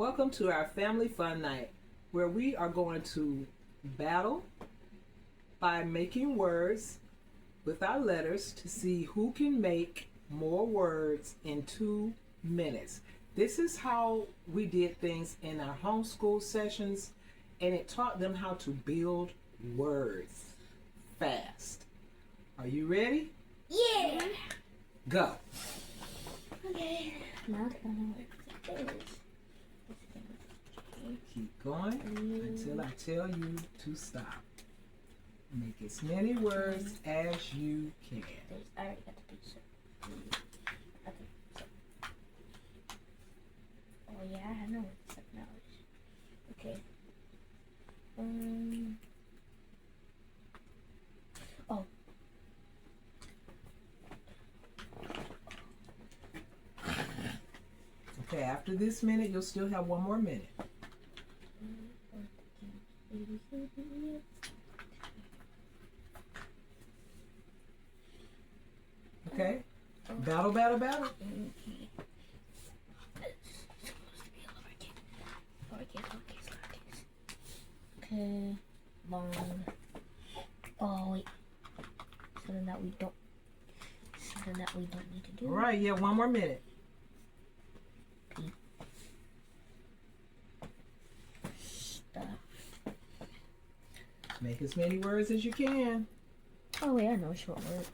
Welcome to our family fun night where we are going to battle by making words with our letters to see who can make more words in 2 minutes. This is how we did things in our homeschool sessions, and it taught them how to build words fast. Are you ready? Yeah. Go. Okay. Now it's gonna work. Keep going until I tell you to stop. Make as many words as you can. I already got the pizza. Okay. So. Oh yeah, I know it's technology. Okay. Oh. Okay, after this minute, you'll still have 1 more minute. Okay? Battle, battle, battle. Okay. Long. Oh wait. Something that we don't need to do. All right, yeah, 1 more minute. Stop. Make as many words as you can. Oh wait, I know short word.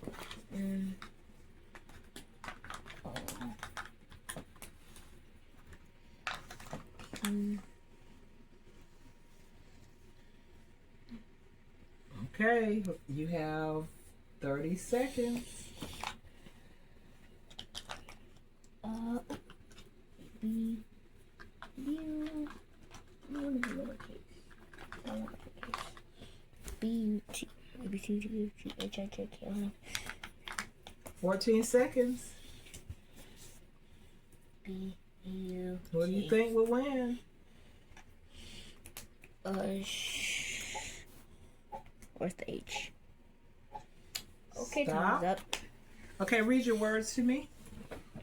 Oh. Okay, you have 30 seconds. B, U, I want to be lowercase. I want uppercase. B, U, T, A, B, C, D, E, F, G, H, I, J, K, L, M. 14 seconds. B, U, What do you think will win? Where's the H? Okay, Stop. time's up. Okay, read your words to me.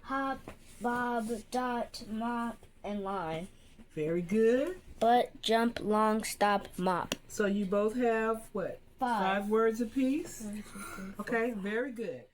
Hop, bob, dot, mop, and line. Very good. Butt, jump, long, stop, mop. So you both have what? 5. 5 words apiece? 1, 2, 3, 4. Okay, very good.